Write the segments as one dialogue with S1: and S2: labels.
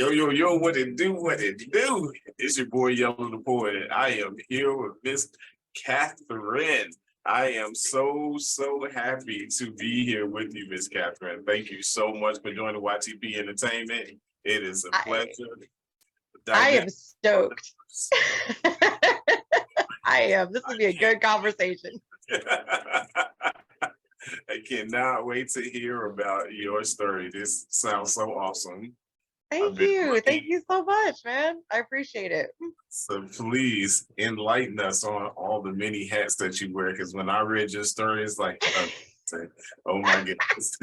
S1: Yo, yo, yo, what it do, what it do? It's your boy Yehloe the Poet. I am here with Miss Katherine. I am so happy to be here with you, Miss Katherine. Thank you so much for joining YTP Entertainment. It is a pleasure.
S2: I am stoked. I am. This will be a good conversation.
S1: I cannot wait to hear about your story. This sounds so awesome.
S2: Thank you. Thank you so much, man. I appreciate it.
S1: So please enlighten us on all the many hats that you wear. Because when I read your story, it's like, oh my goodness.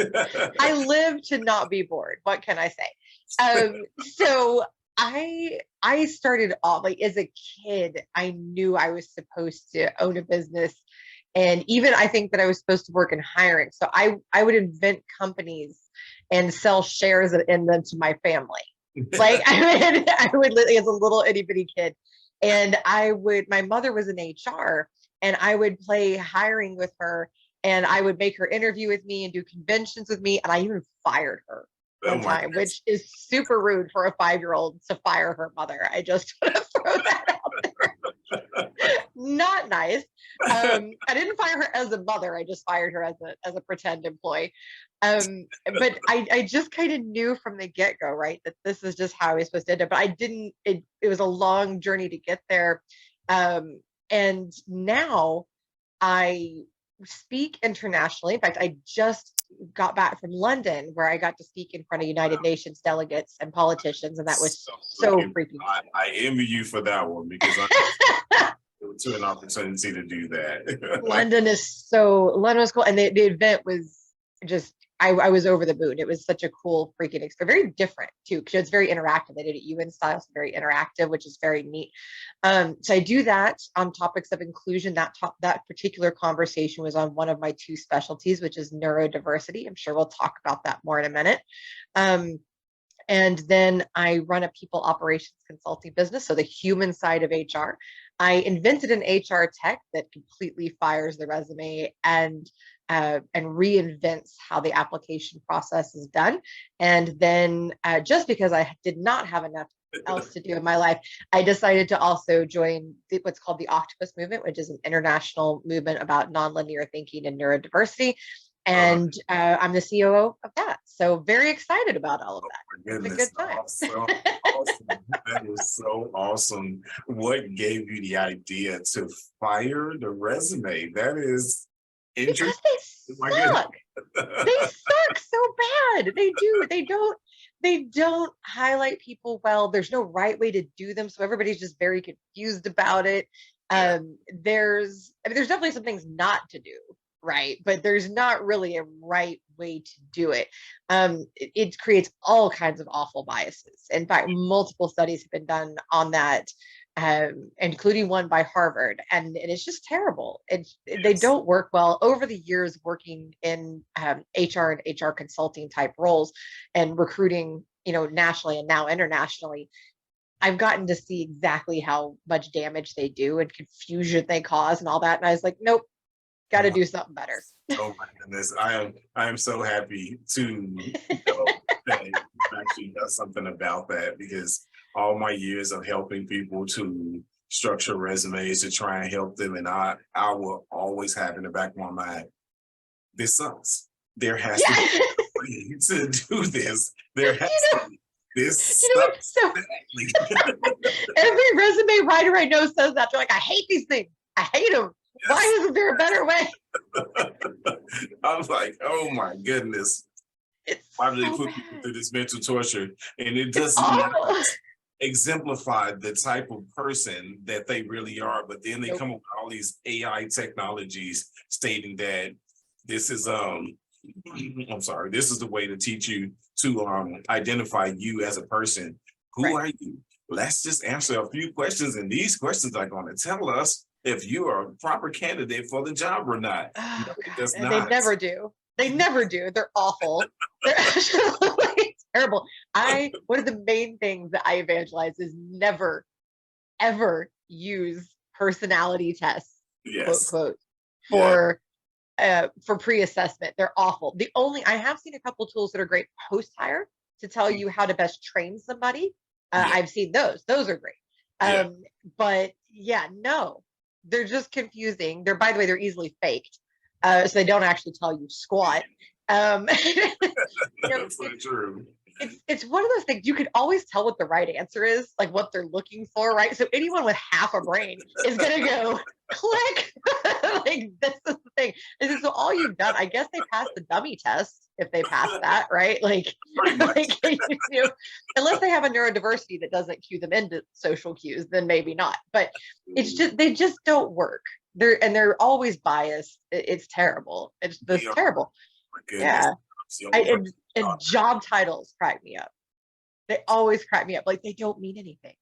S2: I live to not be bored. What can I say? So I started off like as a kid. I knew I was supposed to own a business, and even I think that I was supposed to work in hiring. So I would invent companies and sell shares in them to my family. Like I would as a little itty bitty kid, and my mother was in HR, and I would play hiring with her, and I would make her interview with me and do conventions with me, and I even fired her one time, which is super rude for a 5-year-old to fire her mother. I just want to throw that out there. Not nice. I didn't fire her as a mother. I just fired her as a pretend employee. But I just kind of knew from the get-go, right, that this is just how I was supposed to end up. But I didn't. It was a long journey to get there. And now I speak internationally. In fact, I just got back from London, where I got to speak in front of United Nations delegates and politicians, and that was so freaking
S1: I envy you for that one, because I to an opportunity to do that.
S2: London was cool, and the event was just I was over the moon. It was such a cool freaking experience, very different too, because it's very interactive. They did it UN style, so very interactive, which is very neat. So I do that on topics of inclusion. That particular conversation was on one of my 2 specialties, which is neurodiversity. I'm sure we'll talk about that more in a minute. And then I run a people operations consulting business, so the human side of HR. I invented an HR tech that completely fires the resume and reinvents how the application process is done. And then just because I did not have enough else to do in my life, I decided to also join what's called the Octopus Movement, which is an international movement about nonlinear thinking and neurodiversity. And I'm the COO of that. So very excited about all of that. It's a good time.
S1: So awesome. That is so awesome. What gave you the idea to fire the resume? That is interesting.
S2: Because they suck. They suck so bad. They do. They don't highlight people well. There's no right way to do them. So everybody's just very confused about it. There's definitely some things not to do, right? But there's not really a right way to do it. It creates all kinds of awful biases. In fact, multiple studies have been done on that, including one by Harvard, and it's just terrible. They don't work well. Over the years working in HR and HR consulting type roles and recruiting, nationally and now internationally, I've gotten to see exactly how much damage they do and confusion they cause and all that. And I was like, nope, got to do something better.
S1: Oh my goodness. I am so happy to know that you actually does something about that, because all my years of helping people to structure resumes to try and help them, and I will always have in the back of my mind, this sucks. There has to be a way to do this. There has to be. This sucks.
S2: So every resume writer I know says that. They're like, I hate these things. I hate them. Yes. Why isn't there a better way?
S1: I was like, oh my goodness. Why do they put people through this mental torture? And it doesn't not exemplify the type of person that they really are. But then they come up with all these AI technologies stating that this is this is the way to teach you to identify you as a person. Who are you? Let's just answer a few questions, and these questions are going to tell us if you are a proper candidate for the job or not.
S2: Oh, no, it does not. They never do. They never do. They're awful. They're absolutely terrible. One of the main things that I evangelize is never, ever use personality tests, quote, for pre-assessment. They're awful. I have seen a couple tools that are great post-hire, to tell you how to best train somebody.
S1: Yeah.
S2: I've seen those. Those are great.
S1: Yeah.
S2: But yeah, no, they're just confusing. By the way, they're easily faked. So they don't actually tell you squat. You know,
S1: That's so true.
S2: it's one of those things you could always tell what the right answer is, like what they're looking for, right? So anyone with half a brain is gonna go click. Like this is the thing. This is so all you've done. I guess they passed the dummy test if they pass that, right? Like, like you know, unless they have a neurodiversity that doesn't cue them into social cues, then maybe not. But it's just they just don't work. They're always biased. It's terrible. It's just terrible.
S1: My goodness.
S2: Yeah. And job titles crack me up. They always crack me up. Like they don't mean anything.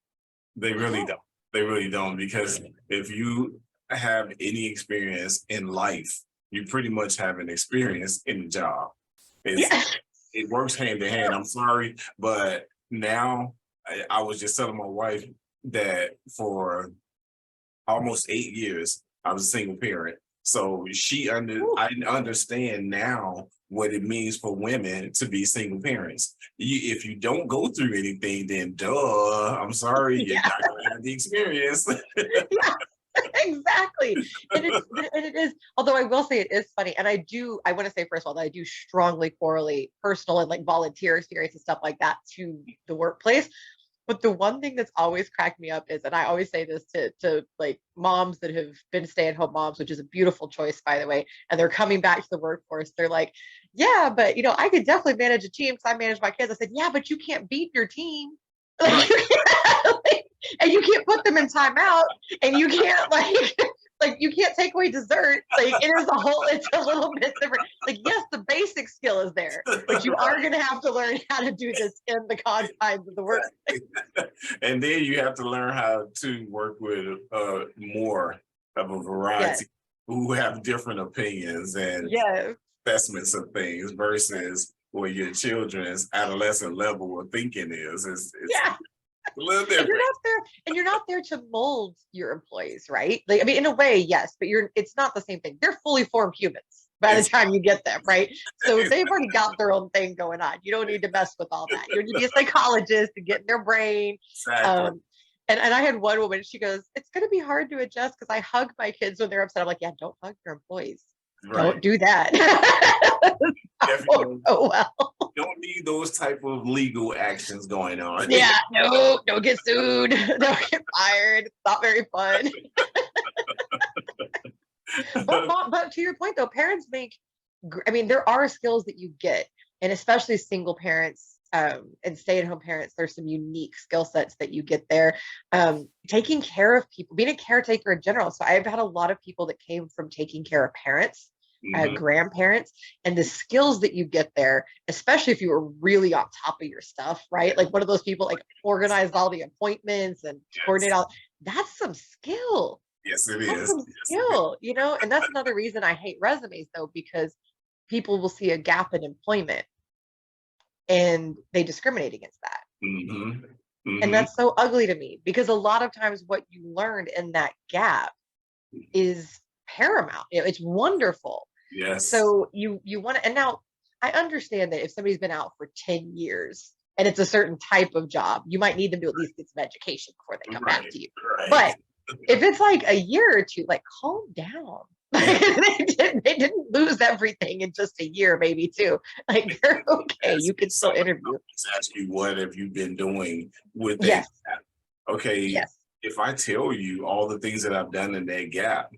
S1: They really don't. They really don't, because if you have any experience in life, you pretty much have an experience in the job. It works hand in hand. I'm sorry, but now I was just telling my wife that for almost 8 years I was a single parent. So I understand now what it means for women to be single parents. If you don't go through anything, then duh, I'm sorry, you're not gonna have the experience.
S2: Yeah, exactly. And it is, although I will say it is funny. And I want to say first of all that I do strongly correlate personal and like volunteer experience and stuff like that to the workplace. But the one thing that's always cracked me up is, and I always say this to like moms that have been stay-at-home moms, which is a beautiful choice, by the way, and they're coming back to the workforce. They're like, yeah, but I could definitely manage a team because I manage my kids. I said, yeah, but you can't beat your team. Like, and you can't put them in timeout, and you can't like you can't take away dessert. Like it's a little bit different. Like, yes, the basic skill is there, but you are gonna have to learn how to do this in the confines of the work.
S1: And then you have to learn how to work with more of a variety who have different opinions and assessments of things versus what your children's adolescent level of thinking is. It's a little different.
S2: And you're not there to mold your employees, right? Like, I mean, in a way, yes, but it's not the same thing. They're fully formed humans by the time you get them, right? So they've already got their own thing going on. You don't need to mess with all that. You need to be a psychologist to get in their brain.
S1: Exactly.
S2: And I had one woman, she goes, it's going to be hard to adjust because I hug my kids when they're upset. I'm like, yeah, don't hug your employees. Right. Don't do that.
S1: Oh well. Don't need those type of legal actions going on.
S2: Yeah, no, don't get sued. Don't get fired. It's not very fun. But to your point though, parents there are skills that you get, and especially single parents and stay-at-home parents, there's some unique skill sets that you get there. Taking care of people, being a caretaker in general. So I've had a lot of people that came from taking care of parents, grandparents, and the skills that you get there, especially if you were really on top of your stuff, right? Like one of those people like organized all the appointments and coordinate all. That's some skill.
S1: Yes, it
S2: That's
S1: is.
S2: some skill, and that's another reason I hate resumes though, because people will see a gap in employment and they discriminate against that. And that's so ugly to me, because a lot of times what you learned in that gap is paramount. It's wonderful.
S1: Yes.
S2: So you want to, and now I understand that if somebody's been out for 10 years and it's a certain type of job, you might need them to at least get some education before they come back to you. But if it's like a year or two, like calm down. They didn't lose everything in just a year, maybe too. Like they're okay. You can still interview.
S1: Ask you, what have you been doing with that? Okay. If I tell you all the things that I've done in that gap,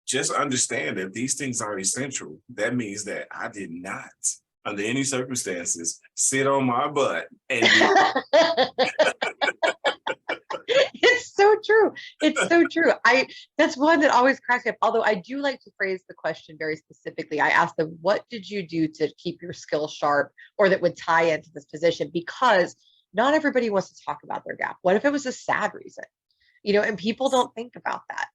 S1: just understand that these things are essential. That means that I did not, under any circumstances, sit on my butt and
S2: It's so true. It's so true. That's one that always cracks me up. Although I do like to phrase the question very specifically. I ask them, what did you do to keep your skills sharp, or that would tie into this position? Because not everybody wants to talk about their gap. What if it was a sad reason? And people don't think about that.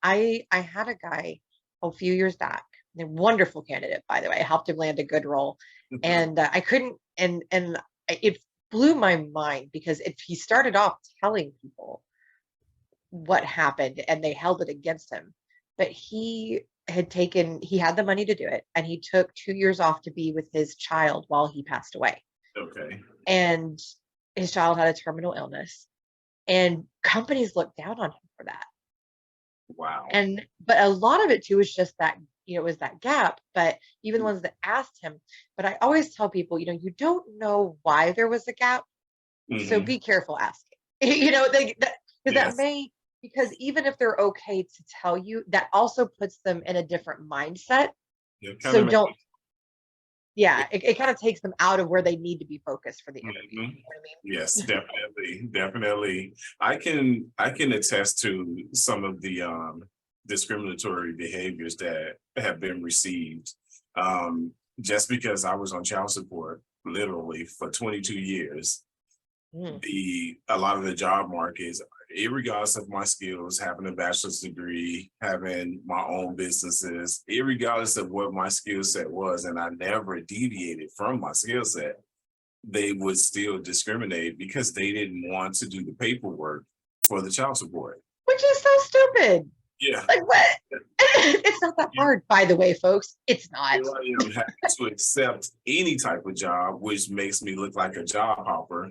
S2: I had a guy a few years back, a wonderful candidate, by the way. I helped him land a good role, and I couldn't, and it blew my mind, because if he started off telling people what happened and they held it against him, but he had the money to do it, and he took 2 years off to be with his child while he passed away.
S1: Okay.
S2: and his child had a terminal illness, and companies looked down on him for that.
S1: Wow.
S2: And but a lot of it too is just that, it was that gap. But even the ones that asked him, but I always tell people, you don't know why there was a gap, so
S1: Mm-hmm.
S2: be careful asking. Because that
S1: Yes.
S2: may, because even if they're okay to tell you, that also puts them in a different mindset.
S1: It kind
S2: So
S1: of makes.
S2: don't, yeah, it kind of takes them out of where they need to be focused for the interview. You
S1: Mhm.
S2: know what I mean?
S1: Yes, definitely, definitely. I can attest to some of the discriminatory behaviors that have been received. Um, just because I was on child support literally for 22 years,
S2: Mm.
S1: a lot of the job markets, regardless of my skills, having a bachelor's degree, having my own businesses, regardless of what my skill set was, and I never deviated from my skill set, they would still discriminate because they didn't want to do the paperwork for the child support.
S2: Which is so stupid.
S1: Yeah.
S2: Like what? It's not that hard, by the way, folks. It's not.
S1: Here I am having to accept any type of job, which makes me look like a job hopper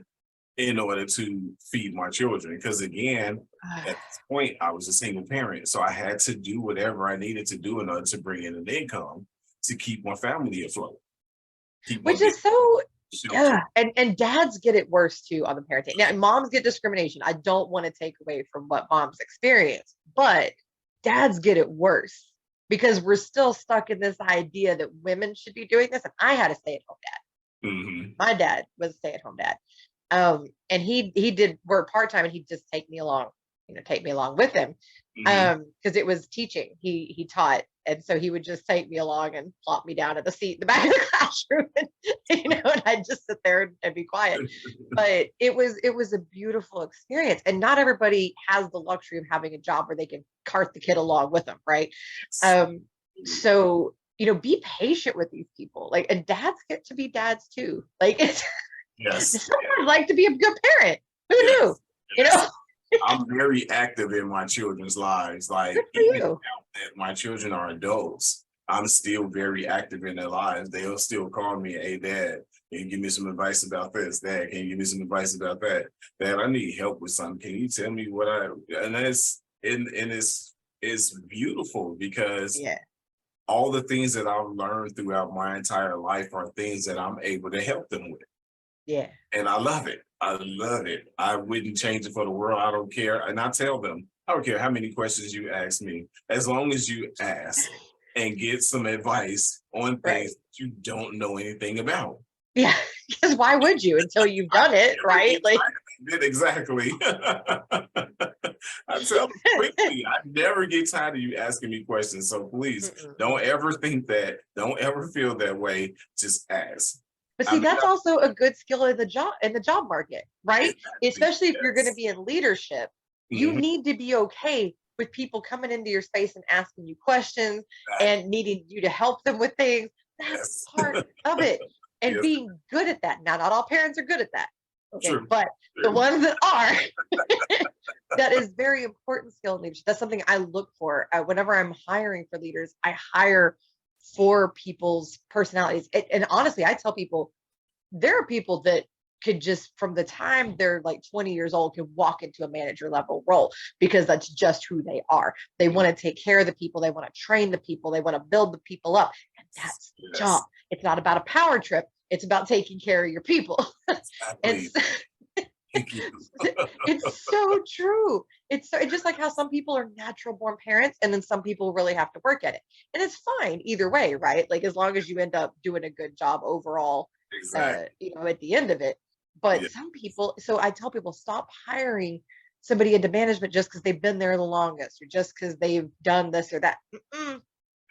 S1: in order to feed my children. Because again, at this point, I was a single parent. So I had to do whatever I needed to do in order to bring in an income to keep my family afloat, keep my
S2: Which
S1: business
S2: is so,
S1: shelter.
S2: yeah. And dads get it worse too on the parenting. Now, moms get discrimination. I don't want to take away from what moms experience, but dads get it worse because we're still stuck in this idea that women should be doing this. And I had a stay-at-home dad.
S1: Mm-hmm.
S2: My dad was a stay-at-home dad. And he did work part-time, and he'd just take me along, take me along with him.
S1: Mm-hmm.
S2: Because it was teaching. He taught. And so he would just take me along and plop me down at the seat in the back of the classroom, and I'd just sit there and be quiet. But it was a beautiful experience. And not everybody has the luxury of having a job where they can cart the kid along with them, right? So be patient with these people. Like, and dads get to be dads too. Like, it's
S1: Yes.
S2: someone like to be a good parent. Who
S1: Yes.
S2: knew?
S1: Yes. I'm very active in my children's lives. Like,
S2: Good for
S1: even
S2: you.
S1: now that my children are adults, I'm still very active in their lives. They'll still call me, "Hey, Dad, can you give me some advice about this? Dad, can you give me some advice about that? Dad, I need help with something. Can you tell me what I?" And it's beautiful because
S2: Yeah.
S1: all the things that I've learned throughout my entire life are things that I'm able to help them with.
S2: Yeah.
S1: And I love it. I love it. I wouldn't change it for the world. I don't care. And I tell them, I don't care how many questions you ask me, as long as you ask and get some advice on
S2: Right.
S1: things that you don't know anything about.
S2: Yeah. Because why would you until you've done it, right? Like,
S1: Exactly. I tell them quickly, I never get tired of you asking me questions. So please don't ever think that, don't ever feel that way. Just ask.
S2: but
S1: I
S2: see,
S1: mean,
S2: that's also a good skill in the job market, right?
S1: exactly.
S2: Especially if you're going to
S1: Yes.
S2: be in leadership, you
S1: Mhm.
S2: need to be okay with people coming into your space and asking you questions and needing you to help them with things. That's
S1: Yes.
S2: part of it. And
S1: Yes.
S2: being good at that. Now, not all parents are good at that. Okay.
S1: True.
S2: But the
S1: True.
S2: ones that are, that is very important skill in leadership. That's something I look for. Whenever I'm hiring for leaders, I hire for people's personalities. And honestly, I tell people, there are people that could just, from the time they're like 20 years old, can walk into a manager level role because that's just who they are. They want to take care of the people. They want to train the people. They want to build the people up. And that's the job.
S1: Yes.
S2: It's not about a power trip. It's about taking care of your people. And
S1: Exactly. Thank you.
S2: it's so true. It's just like how some people are natural born parents, and then some people really have to work at it. And it's fine either way, right? Like, as long as you end up doing a good job overall,
S1: Exactly.
S2: at the end of it. But
S1: Yeah.
S2: some people, so I tell people, stop hiring somebody into management just because they've been there the longest, or just because they've done this or that. Nope.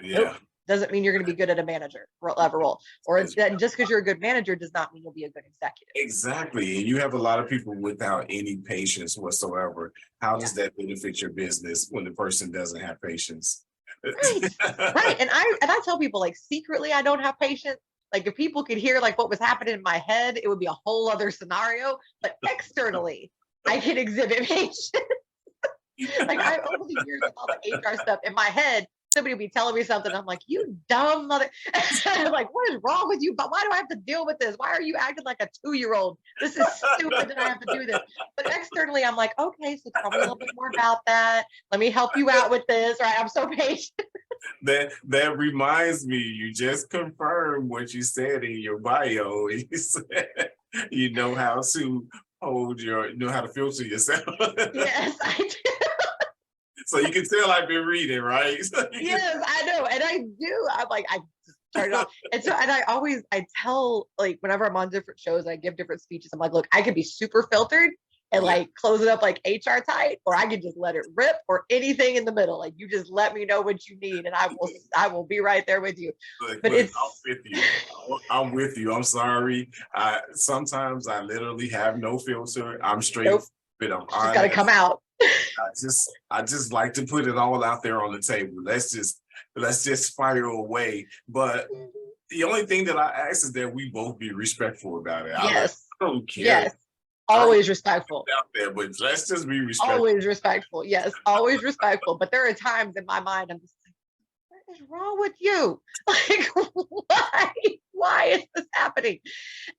S1: Yeah.
S2: Doesn't mean you're going to be good at a manager level role, or
S1: It's
S2: that just because you're a good manager does not mean you'll be a good executive.
S1: exactly. And you have a lot of people without any patience whatsoever. How
S2: Yeah.
S1: does that benefit your business when the person doesn't have patience?
S2: Right. Right. And I tell people, like, secretly I don't have patience. Like, if people could hear like what was happening in my head, it would be a whole other scenario. But externally, I can exhibit patience. Like, I over the years with all the HR stuff in my head, somebody will be telling me something. I'm like, you dumb mother. I'm like, what is wrong with you? But why do I have to deal with this? Why are you acting like a 2-year-old? This is stupid that I have to do this. But externally, I'm like, okay, so tell me a little bit more about that. Let me help you out with this. Right? I'm so patient.
S1: That reminds me, you just confirmed what you said in your bio. You said you know how to know how to filter yourself.
S2: Yes, I do.
S1: So you can tell I've been reading, right?
S2: Yes, I know. And I do. I'm like, I just turn it off. And so, and I tell, like, whenever I'm on different shows, I give different speeches. I'm like, look, I could be super filtered and like close it up like HR tight, or I could just let it rip, or anything in the middle. Like, you just let me know what you need, and I will be right there with you. But
S1: I'm with you. I'm with you. I'm sorry. Sometimes I literally have no filter. I'm straight.
S2: Nope.
S1: But I'm
S2: It's got to come out.
S1: I just like to put it all out there on the table. Let's just fire away. But the only thing that I ask is that we both be respectful about it.
S2: Yes.
S1: I don't care.
S2: Yes. Always respectful.
S1: Out there, but let's just be respectful.
S2: Always respectful. Yes, always respectful. But there are times in my mind I'm just like, what is wrong with you? Like, why? Why is this happening?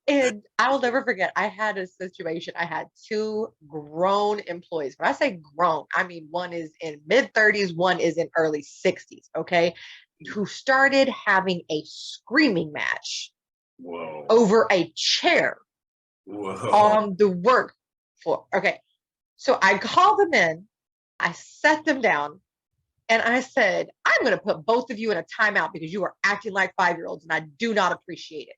S2: And I will never forget, I had a situation. I had 2 grown employees. When I say grown, I mean one is in mid-30s, one is in early 60s, okay? Who started having a screaming match over a chair on the work floor. Okay. So I called them in, I sat them down, and I said, I'm going to put both of you in a timeout because you are acting like 5-year-olds and I do not appreciate it.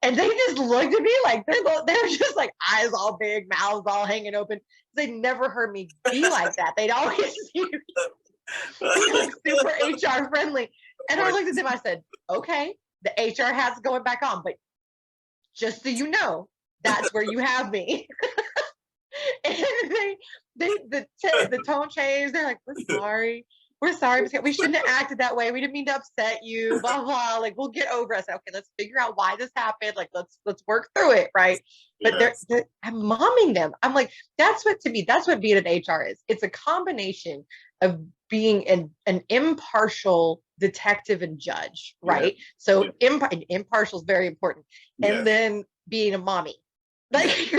S2: And they just looked at me like they were just like eyes all big, mouths all hanging open. They never heard me be like that. They'd always see me be like super HR friendly. And I looked at them, I said, okay, the HR hat's going back on, but just so you know, that's where you have me. And the tone changed. They're like, we're sorry, we shouldn't have acted that way. We didn't mean to upset you, blah blah. Like, we'll get over it. I said, okay, let's figure out why this happened. Like, let's work through it, right? But I'm momming them. I'm like, that's what being an HR is. It's a combination of being an impartial detective and judge, right? So impartial is very important. And then being a mommy, like,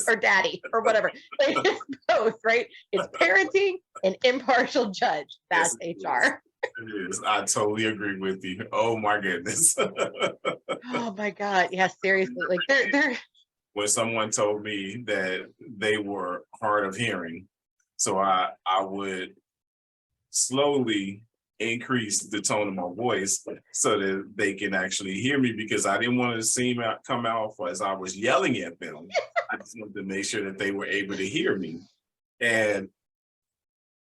S2: or daddy or whatever. Like, it's both, right? It's parenting and impartial judge. That's HR.
S1: It is. I totally agree with you. Oh my goodness.
S2: Oh my God. Yeah, seriously. Like, they're
S1: when someone told me that they were hard of hearing, so I would slowly increase the tone of my voice so that they can actually hear me, because I didn't want to come out as I was yelling at them. I just wanted to make sure that they were able to hear me. And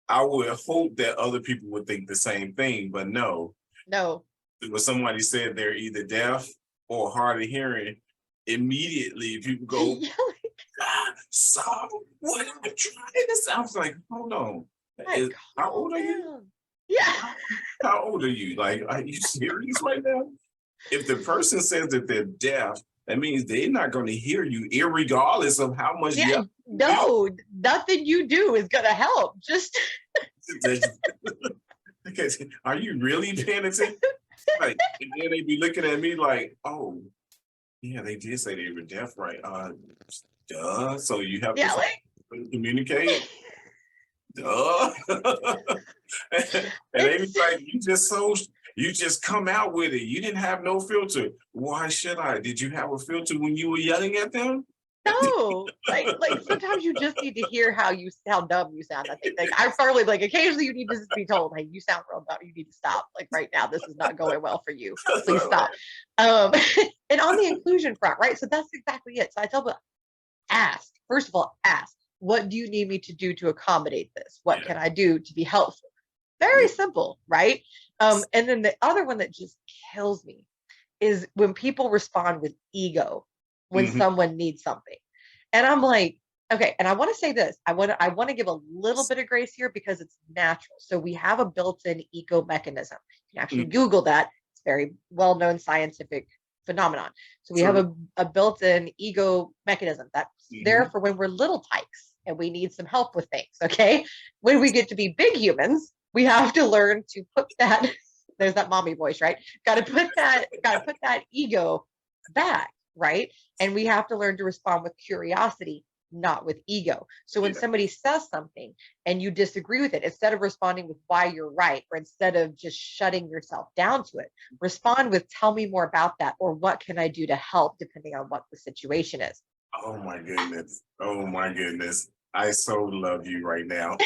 S1: I would hope that other people would think the same thing, but no. When somebody said they're either deaf or hard of hearing, immediately people go, so what am I trying to say? I was like, hold on. How old are you?
S2: Yeah.
S1: How old are you? Like, are you serious right now? If the person says that they're deaf, that means they're not going to hear you, irregardless of how much.
S2: No, nothing you do is going to help. Just.
S1: Are you really paying attention? Like, and then they be looking at me like, oh, yeah, they did say they were deaf, right? Duh. So you have to communicate. Duh. And they be like, you just come out with it. You didn't have no filter. Why should I? Did you have a filter when you were yelling at them?
S2: No, like sometimes you just need to hear how dumb you sound. I think, like, I firmly, like, occasionally you need to just be told, hey, you sound real dumb. You need to stop. Like, right now, this is not going well for you. Please stop. And on the inclusion front, right? So that's exactly it. So I tell them, first of all, ask, what do you need me to do to accommodate this? What can I do to be helpful? Very simple, right? And then the other one that just kills me is when people respond with ego when someone needs something. And I'm like, okay, and I want to say this. I want to give a little bit of grace here because it's natural. So we have a built-in ego mechanism. You can actually Google that. It's a very well-known scientific phenomenon. So we have a built-in ego mechanism that's there for when we're little tykes and we need some help with things. Okay. When we get to be big humans, we have to learn to put that, there's that mommy voice, right? Got to put that ego back, right? And we have to learn to respond with curiosity, not with ego. So when
S1: Yeah.
S2: somebody says something and you disagree with it, instead of responding with why you're right, or instead of just shutting yourself down to it, respond with tell me more about that, or what can I do to help, depending on what the situation is.
S1: Oh my goodness. Oh my goodness. I so love you right now.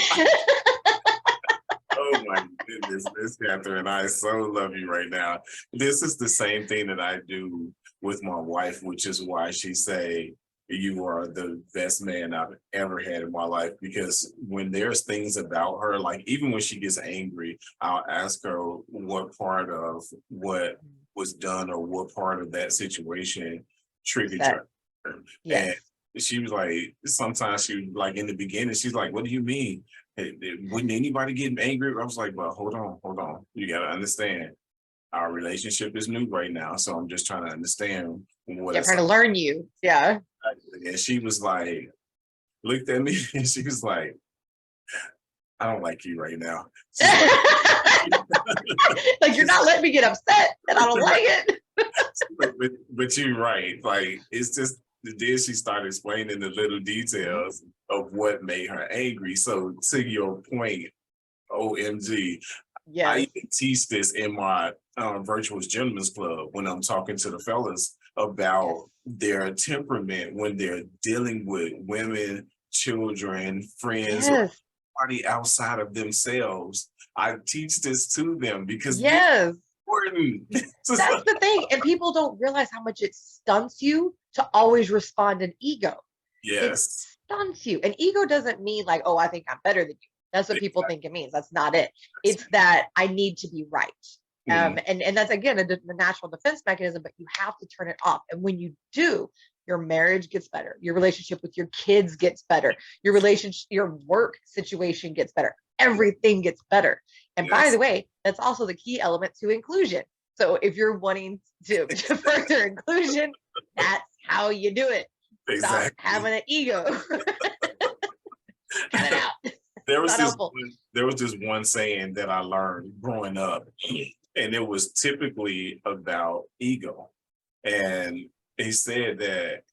S1: Oh my goodness, Miss Catherine, I so love you right now. This is the same thing that I do with my wife, which is why she say you are the best man I've ever had in my life. Because when there's things about her, like even when she gets angry, I'll ask her what part of what was done or what part of that situation triggered her. And
S2: Yes.
S1: she was like, sometimes she like in the beginning, she's like, what do you mean? Wouldn't anybody get angry? I was like, well, hold on. You got to understand our relationship is new right now. So I'm just trying to understand what
S2: Yeah,
S1: it's
S2: trying
S1: like.
S2: to learn you. Yeah.
S1: And she was like, looked at me and she was like, I don't like you right now. She's like,
S2: like, you're not letting me get upset and I don't like it.
S1: but you're right. Like, it's just, then she started explaining the little details of what made her angry. So to your point, OMG, I
S2: Yes.
S1: even teach this in my virtual gentlemen's club when I'm talking to the fellas about their temperament when they're dealing with women, children, friends, or
S2: Yes.
S1: anybody outside of themselves. I teach this to them because this is
S2: Yes.
S1: important.
S2: That's the thing. And people don't realize how much it stunts you to always respond in ego. It
S1: Yes.
S2: stunts you. And ego doesn't mean like, oh, I think I'm better than you. That's what people
S1: Exactly.
S2: think it means. That's not it. It's that I need to be right. And that's again the natural defense mechanism, but you have to turn it off. And when you do, your marriage gets better, your relationship with your kids gets better, your relationship, your work situation gets better, everything gets better. And by
S1: Yes.
S2: the way, that's also the key element to inclusion. So if you're wanting to further inclusion, that's how you do it. Stop
S1: Exactly.
S2: having an ego. Cut it out.
S1: There was
S2: Not helpful.
S1: this one saying that I learned growing up, and it was typically about ego. And he said that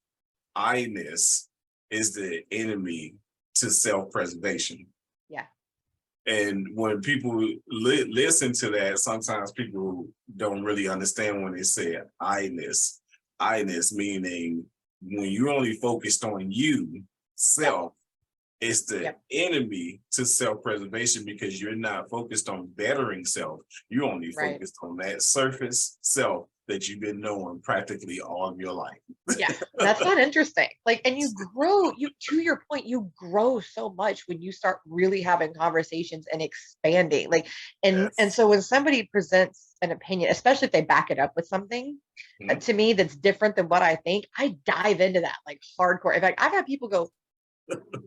S1: I-ness is the enemy to self-preservation.
S2: Yeah.
S1: And when people listen to that, sometimes people don't really understand when they say I-ness. I-ness meaning when you're only focused on you, self, it's the enemy to self-preservation because you're not focused on bettering self. You're only focused on that surface self that you've been knowing practically all of your life.
S2: Yeah, that's not interesting. Like, and you grow, to your point, you grow so much when you start really having conversations and expanding. Like, and so when somebody presents an opinion, especially if they back it up with something, to me that's different than what I think, I dive into that like hardcore. In fact, I've had people go,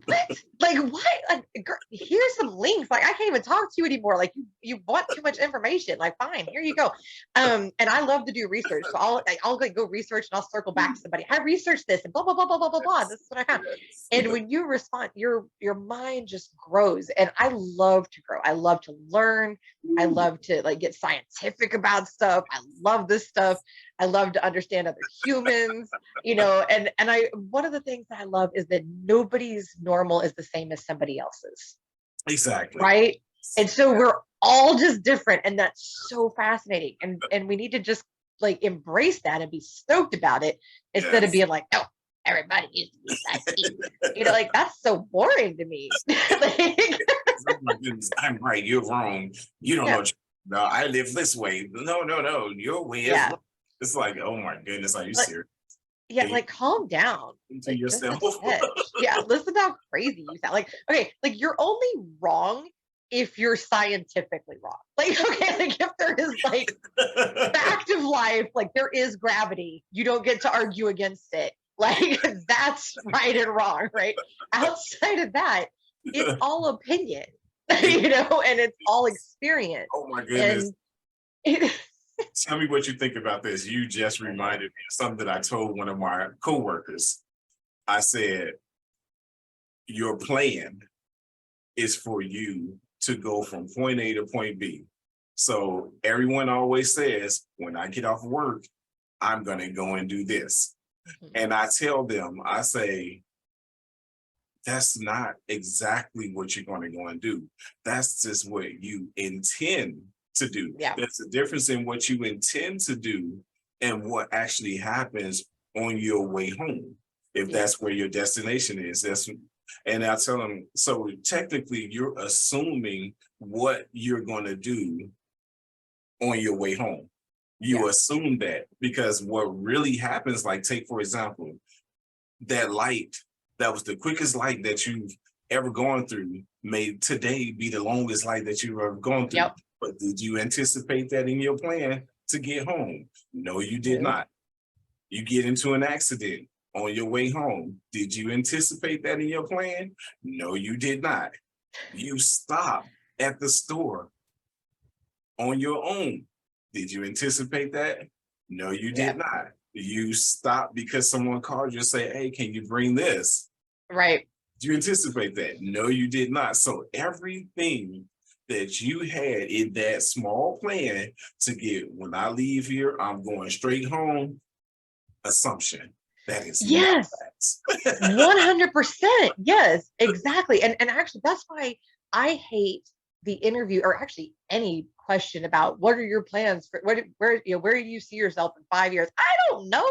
S2: what? Like what? Like, here's some links. Like I can't even talk to you anymore. Like you want too much information. Like fine, here you go. And I love to do research, so I'll like go research and I'll circle back to somebody. I researched this and blah blah blah blah blah blah blah. This is what I found. And when you respond, your mind just grows. And I love to grow. I love to learn. I love to like get scientific about stuff. I love this stuff. I love to understand other humans, and I one of the things that I love is that nobody's normal is the same as somebody else's.
S1: Exactly.
S2: Right. And so we're all just different. And that's so fascinating. And we need to just like embrace that and be stoked about it instead of being like, oh, everybody used to be that deep. Like that's so boring to me. Like,
S1: oh my goodness, I'm right, you're wrong. You don't know. No, I live this way. No. Your way is wrong. It's like, oh my goodness, are you serious?
S2: Yeah, like calm down.
S1: To
S2: Like,
S1: yourself.
S2: Yeah, listen to how crazy you sound. Like, okay, like you're only wrong if you're scientifically wrong. Like, okay, like if there is like fact of life, like there is gravity, you don't get to argue against it. Like that's right and wrong, right? Outside of that, it's all opinion, and it's all experience.
S1: Oh my goodness.
S2: And
S1: tell me what you think about this. You just reminded me of something that I told one of my coworkers. I said, your plan is for you to go from point A to point B. So everyone always says, when I get off work, I'm going to go and do this. And I tell them, I say, that's not exactly what you're going to go and do. That's just what you intend to do.
S2: Yeah.
S1: There's a difference in what you intend to do and what actually happens on your way home. If that's where your destination is, and I tell them, so technically you're assuming what you're going to do on your way home. You assume that, because what really happens, like take, for example, that light that was the quickest light that you've ever gone through may today be the longest light that you've ever gone through.
S2: Yep.
S1: But did you anticipate that in your plan to get home? No, you did not. You get into an accident on your way home. Did you anticipate that in your plan? No, you did not. You stopped at the store on your own. Did you anticipate that? No, you did not. You stopped because someone called you and say, hey, can you bring this?
S2: Right.
S1: Did you anticipate that? No, you did not. So everything that you had in that small plan to get, when I leave here, I'm going straight home, assumption. That is
S2: yes, 100%. Yes, exactly. And actually, that's why I hate the interview, or actually any question about what are your plans for where do you see yourself in 5 years? I don't know.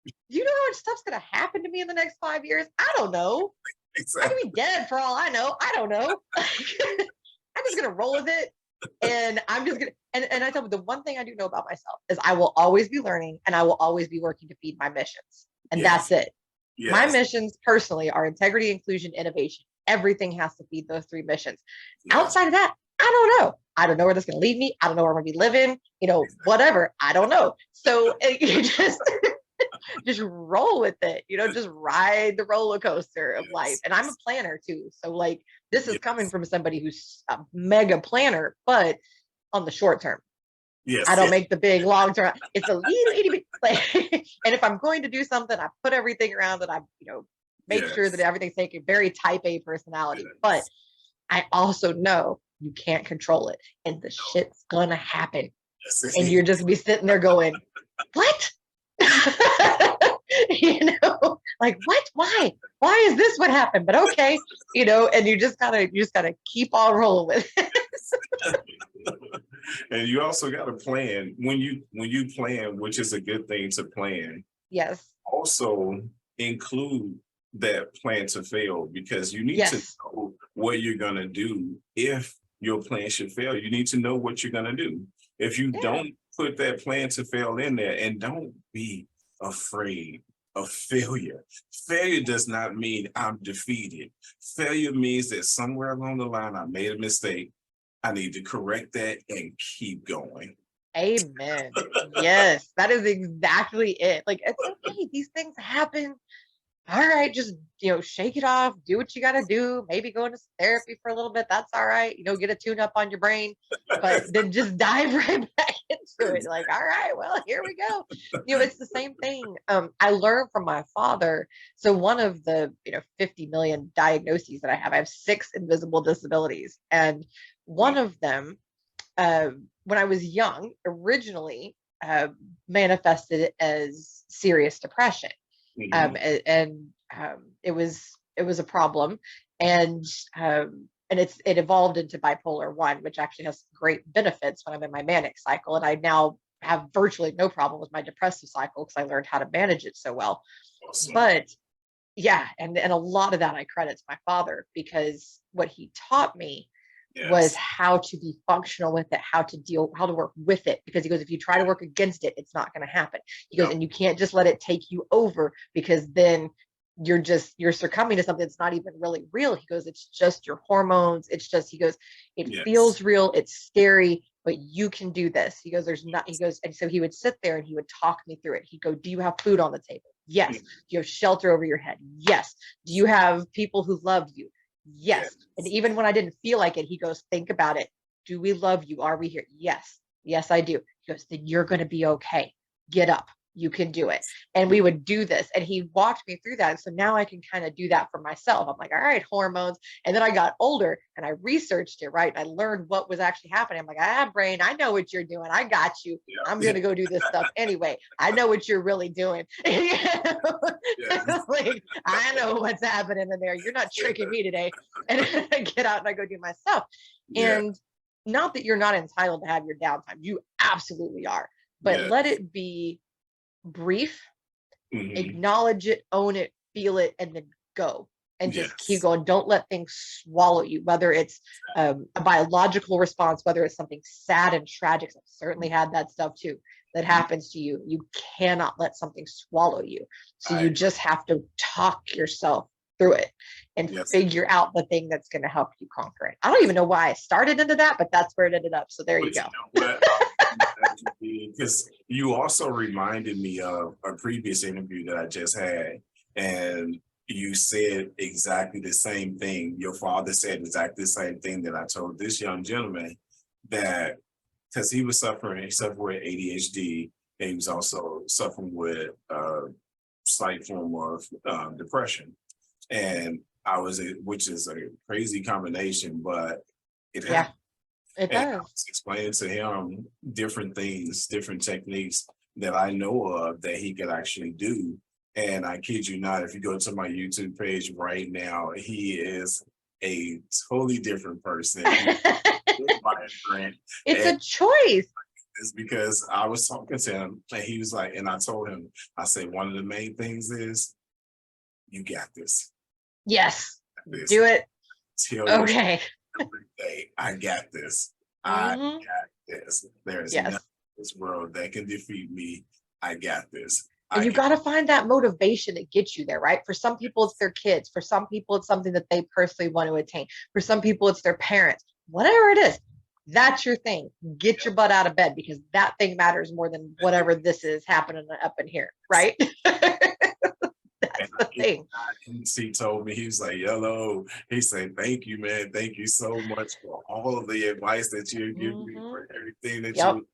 S2: Do you know how much stuff's gonna happen to me in the next 5 years? I don't know. Exactly. I could be dead for all I know. I don't know. I'm just gonna roll with it. And I'm just gonna and I tell you, the one thing I do know about myself is I will always be learning and I will always be working to feed my missions. And that's it. Yes. My missions personally are integrity, inclusion, innovation. Everything has to feed those 3 missions. Yes. Outside of that, I don't know. I don't know where that's going to lead me. I don't know where I'm going to be living, whatever. I don't know. So you just roll with it, just ride the roller coaster of life. And I'm a planner too. So like, this is coming from somebody who's a mega planner, but on the short term. Yes, I don't make the big long term. It's a little bit and if I'm going to do something, I put everything around it. I, make sure that everything's taken, very type A personality. But I also know you can't control it, and the shit's gonna happen. And you're just gonna be sitting there going, what? Like what? Why is this what happened? But okay, and you just gotta keep on rolling with it.
S1: And you also got to plan when you plan, which is a good thing to plan.
S2: Yes.
S1: Also include that plan to fail, because you need to know what you're going to do. If your plan should fail, you need to know what you're going to do. If you don't put that plan to fail in there, and don't be afraid of failure. Failure does not mean I'm defeated. Failure means that somewhere along the line, I made a mistake. I need to correct that and keep going.
S2: Amen. Yes, that is exactly it. Like, it's okay. These things happen. All right, just shake it off. Do what you got to do. Maybe go into therapy for a little bit. That's all right. Get a tune up on your brain, but then just dive right back into it. Like, all right, well, here we go. It's the same thing. I learned from my father. So one of the 50 million diagnoses that I have 6 invisible disabilities, and one of them, when I was young, originally manifested as serious depression. It was a problem, and it evolved into bipolar 1, which actually has great benefits when I'm in my manic cycle, and I now have virtually no problem with my depressive cycle because I learned how to manage it so well. Awesome. But yeah, and a lot of that I credit to my father, because what he taught me was how to be functional with it, how to work with it. Because he goes, if you try to work against it, it's not going to happen. He goes, and you can't just let it take you over, because then you're succumbing to something that's not even really real. He goes, it's just your hormones. It's just, he goes, it feels real. It's scary, but you can do this. He goes, and so he would sit there and he would talk me through it. He'd go, do you have food on the table? Yes. Do you have shelter over your head? Yes. Do you have people who love you? Yes. And even when I didn't feel like it, he goes, think about it. Do we love you? Are we here? Yes. Yes, I do. He goes, then you're going to be okay. Get up. you can do it. And we would do this. And he walked me through that. And so now I can kind of do that for myself. I'm like, all right, hormones. And then I got older and I researched it, right? I learned what was actually happening. I'm like, brain, I know what you're doing. I got you.
S1: Yeah.
S2: I'm going to go do this stuff anyway. I know what you're really doing.
S1: Yeah.
S2: Like, I know what's happening in there. You're not tricking me today. And I get out and I go do my stuff.
S1: Yeah.
S2: And not that you're not entitled to have your downtime. You absolutely are. But
S1: Yeah.
S2: let it be brief,
S1: Mhm.
S2: acknowledge it, own it, feel it, and then go and just keep
S1: Yes.
S2: going. Don't let things swallow you, whether it's a biological response, whether it's something sad and tragic. I've certainly had that stuff too that happens to you. You cannot let something swallow you. So you just have to talk yourself through it and
S1: Yes.
S2: figure out the thing that's going to help you conquer it. I don't even know why I started into that, but that's where it ended up. So there you go.
S1: Because you also reminded me of a previous interview that I just had, and you said exactly the same thing. Your father said exactly the same thing that I told this young gentleman, that because he suffered with ADHD, and he was also suffering with slight form of depression. And which is a crazy combination, but it happened.
S2: It
S1: And I
S2: does.
S1: was explaining to him different things, different techniques that I know of that he could actually do. And I kid you not, if you go to my YouTube page right now, he is a totally different person. My friend.
S2: It's a choice.
S1: It's because I was talking to him and he was like, and I told him, I said, one of the main things is you got this.
S2: Yes.
S1: This.
S2: Do it.
S1: Okay. Every day, I got this. I got this. There's nothing in this world that can defeat me. I got this.
S2: And you got to find that motivation that gets you there, right? For some people, it's their kids. For some people, it's something that they personally want to attain. For some people, it's their parents. Whatever it is, that's your thing. Get your butt out of bed, because that thing matters more than whatever this is happening up in here, right? That's the thing.
S1: He told me, he was like, Yehloe, he said, thank you, man. Thank you so much for all of the advice that you give me, for everything that you.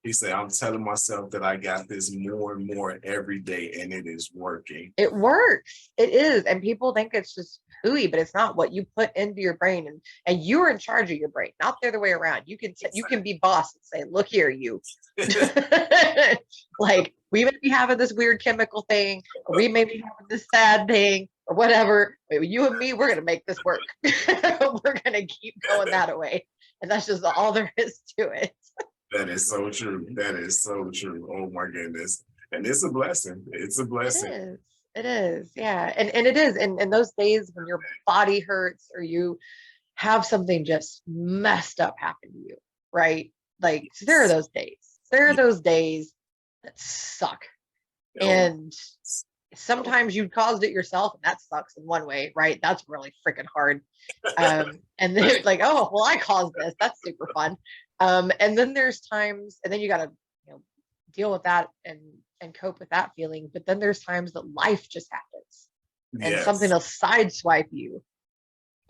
S1: He said, I'm telling myself that I got this more and more every day, and it is working.
S2: It works. It is. And people think it's just hooey, but it's not. What you put into your brain, and you're in charge of your brain, not the other way around. You can be boss and say, look here, you. Like, we may be having this weird chemical thing, or we may be having this sad thing, or whatever. But you and me, we're going to make this work. We're going to keep going that way. And that's just all there is to it.
S1: That is so true. That is so true. Oh my goodness. And it's a blessing. It's a blessing.
S2: It is. Yeah. And it is. And those days when your body hurts, or you have something just messed up happen to you, right? Like, so there are those days. There are those days that suck. And sometimes you caused it yourself, and that sucks in one way, right? That's really freaking hard. And then it's like, oh, well, I caused this. That's super fun. And then there's times, and then you got to, deal with that and cope with that feeling. But then there's times that life just happens, and something will sideswipe you,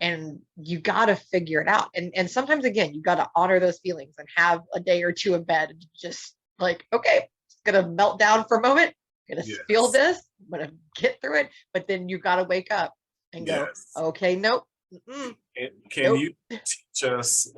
S2: and you got to figure it out. And sometimes, again, you got to honor those feelings and have a day or two in bed, and just like, okay, it's gonna melt down for a moment. I'm gonna feel this. I'm gonna get through it. But then you got to wake up and go, okay, nope.
S1: Can you teach us,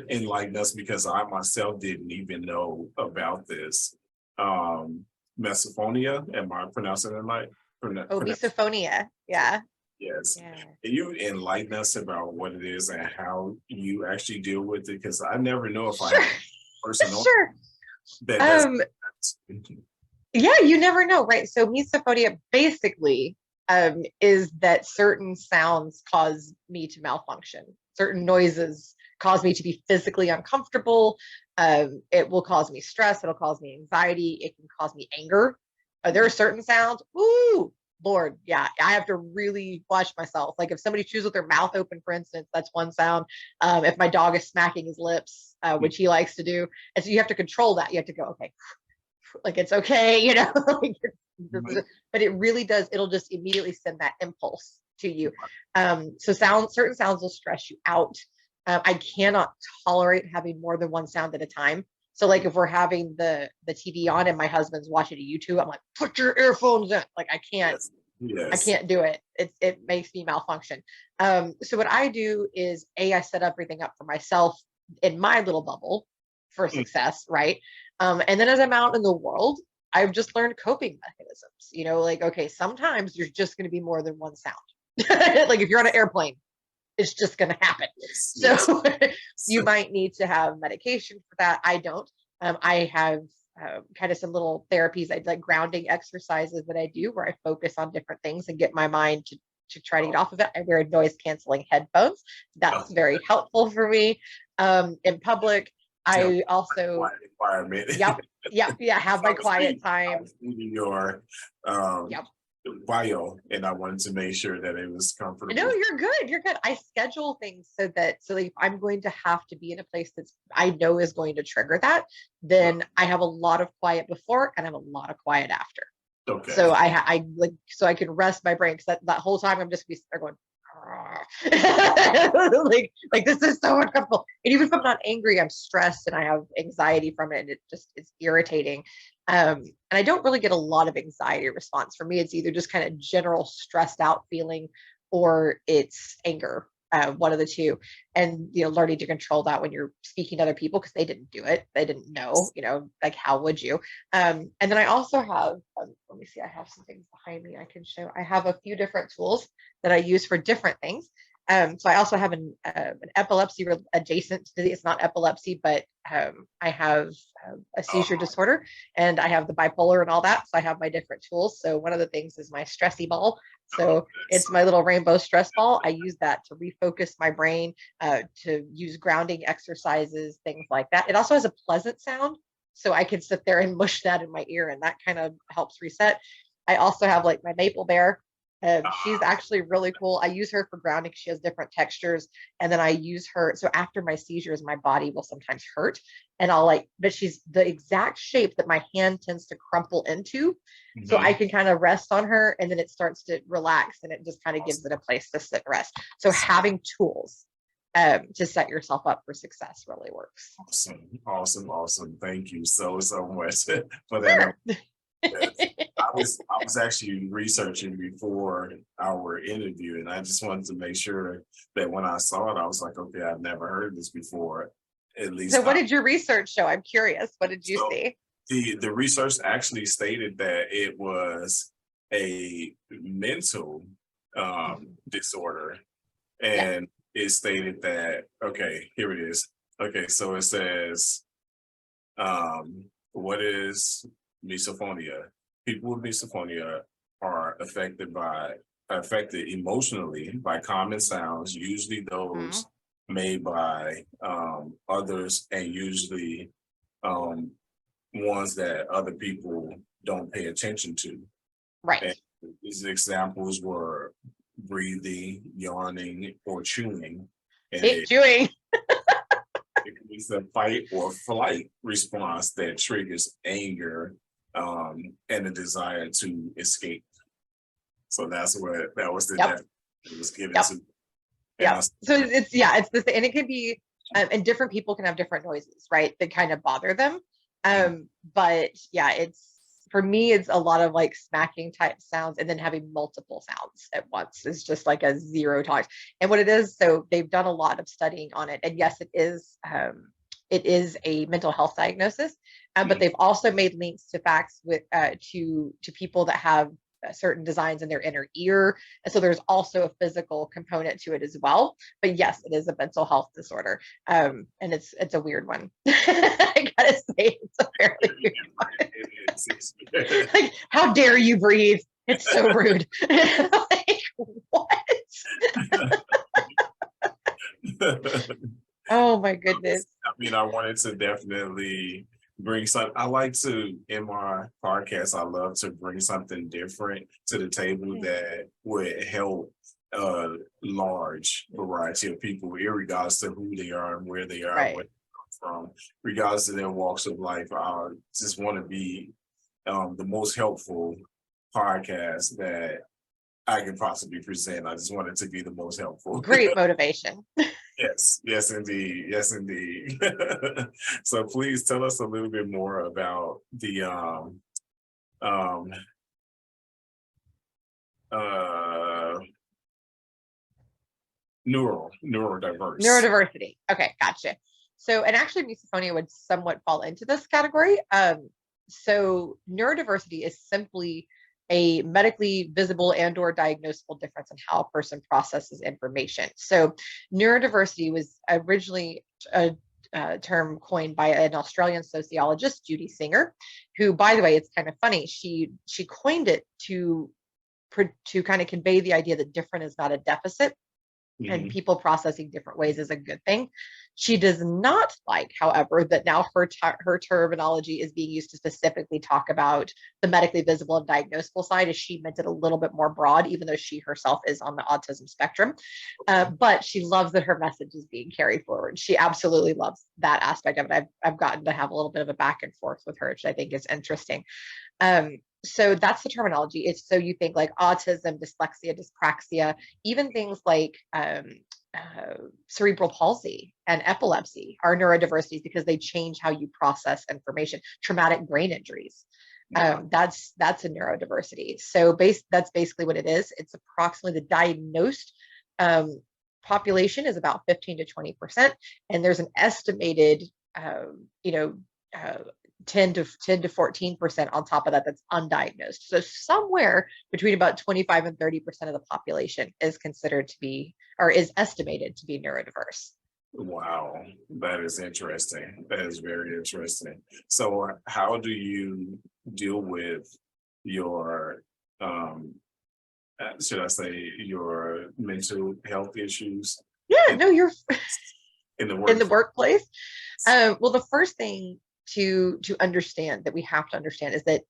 S1: enlighten us, because I myself didn't even know about this, misophonia? Am I pronouncing it right?
S2: Misophonia. Yeah.
S1: Yes. Yeah. Can you enlighten us about what it is and how you actually deal with it? Because I never know if I have a person
S2: yeah, you never know, right? So misophonia basically is that certain sounds cause me to malfunction. Certain noises cause me to be physically uncomfortable. It will cause me stress. It'll cause me anxiety. It can cause me anger. There are certain sounds. Ooh, Lord, yeah, I have to really watch myself. Like, if somebody chews with their mouth open, for instance, that's one sound. If my dog is smacking his lips, which he likes to do, and so you have to control that. You have to go, okay, like, it's okay, but it really does. It'll just immediately send that impulse to you. So certain sounds will stress you out. I cannot tolerate having more than one sound at a time. So like if we're having the TV on and my husband's watching a YouTube, I'm like, put your earphones in. Like I can't.
S1: Yes.
S2: I can't do it. It makes me malfunction. So what I do is I set everything up for myself in my little bubble for success, right? And then as I'm out in the world, I've just learned coping mechanisms. You know, like okay, sometimes there's just going to be more than one sound. Like if you're on an airplane, it's just going to happen. So you might need to have medication for that. I don't. I have kind of some little therapies, I like grounding exercises that I do where I focus on different things and get my mind to try to get off of it. I wear noise canceling headphones. That's very helpful for me. In public, I also
S1: environment.
S2: have my quiet time.
S1: Your bio, and I wanted to make sure that it was comfortable.
S2: No, you're good. You're good. I schedule things so if I'm going to have to be in a place that's I know is going to trigger that, then I have a lot of quiet before and I have a lot of quiet after.
S1: Okay.
S2: So I like so I can rest my brain because that whole time I'm just going like this is so uncomfortable. And even if I'm not angry, I'm stressed and I have anxiety from it, and it just is irritating. And I don't really get a lot of anxiety response. For me, it's either just kind of general stressed out feeling or it's anger. One of the two. And learning to control that when you're speaking to other people because they didn't do it, they didn't know, like how would you? And then I also have let me see, I have some things behind me I can show. I have a few different tools that I use for different things. So I also have an epilepsy adjacent to it's not epilepsy, but I have a seizure disorder and I have the bipolar and all that. So I have my different tools. So one of the things is my stressy ball. So it's my little rainbow stress ball. I use that to refocus my brain, to use grounding exercises, things like that. It also has a pleasant sound. So I can sit there and mush that in my ear and that kind of helps reset. I also have like my maple bear. She's actually really cool. I use her for grounding. She has different textures. And then I use her. So after my seizures, my body will sometimes hurt. And but she's the exact shape that my hand tends to crumple into. Mm-hmm. So I can kind of rest on her and then it starts to relax and it just kind of gives it a place to sit and rest. So having tools to set yourself up for success really works.
S1: Awesome. Thank you so much for that. Sure. I was actually researching before our interview, and I just wanted to make sure that when I saw it, I was like, okay, I've never heard this before. At least.
S2: So, what did your research show? I'm curious. What did you see?
S1: The research actually stated that it was a mental disorder, and it stated that. Okay, here it is. Okay, so it says, what is misophonia? People with misophonia are affected emotionally by common sounds, usually those made by others, and usually ones that other people don't pay attention to.
S2: Right.
S1: And these examples were breathing, yawning, or chewing. And
S2: chewing.
S1: It's a fight or flight response that triggers anger and a desire to escape. So that's what that was that it was given to.
S2: Yeah. So it's this, and it can be, and different people can have different noises, right? That kind of bother them. But yeah, for me, it's a lot of like smacking type sounds and then having multiple sounds at once is just like a zero tolerance. And what it is, so they've done a lot of studying on it. And yes, it is a mental health diagnosis, but they've also made links to facts with to people that have certain designs in their inner ear. And so there's also a physical component to it as well. But yes, it is a mental health disorder. And it's a weird one. I gotta say, it's a fairly weird one. Like, how dare you breathe? It's so rude. Like, what? Oh my goodness.
S1: I mean, I wanted to definitely bring some. I like to, in my podcast, I love to bring something different to the table that would help a large variety of people, regardless of who they are and where they are, where they come from, regardless of their walks of life. I just want to be the most helpful podcast that I can possibly present. I just want it to be the most helpful.
S2: Great motivation.
S1: Yes, yes, indeed. Yes, indeed. So please tell us a little bit more about the um uh neurodiverse.
S2: Neurodiversity. Okay, gotcha. So, and actually, misophonia would somewhat fall into this category. So, neurodiversity is simply a medically visible and or diagnosable difference in how a person processes information. So, neurodiversity was originally a term coined by an Australian sociologist, Judy Singer, who, by the way, it's kind of funny. She coined it to kind of convey the idea that different is not a deficit and
S1: Mhm.
S2: people processing different ways is a good thing. She does not like, however, that now her terminology is being used to specifically talk about the medically visible and diagnosable side, as she meant it a little bit more broad, even though she herself is on the autism spectrum. But she loves that her message is being carried forward. She absolutely loves that aspect of it. I've gotten to have a little bit of a back and forth with her, which I think is interesting. So that's the terminology. It's so you think like autism, dyslexia, dyspraxia, even things like cerebral palsy and epilepsy are neurodiversities because they change how you process information. Traumatic brain injuries.
S1: Wow.
S2: That's a neurodiversity. So that's basically what it is. It's approximately the diagnosed population is about 15 to 20%, and there's an estimated you know uh, 10 to 14% on top of that that's undiagnosed. So somewhere between about 25 and 30% of the population is considered to be or is estimated to be neurodiverse.
S1: Wow, that is interesting. That is very interesting. So, how do you deal with your, should I say, your mental health issues
S2: Yeah,
S1: in,
S2: no, you're
S1: in the
S2: in the
S1: workplace?
S2: workplace. Well, the first thing to understand that we have to understand is that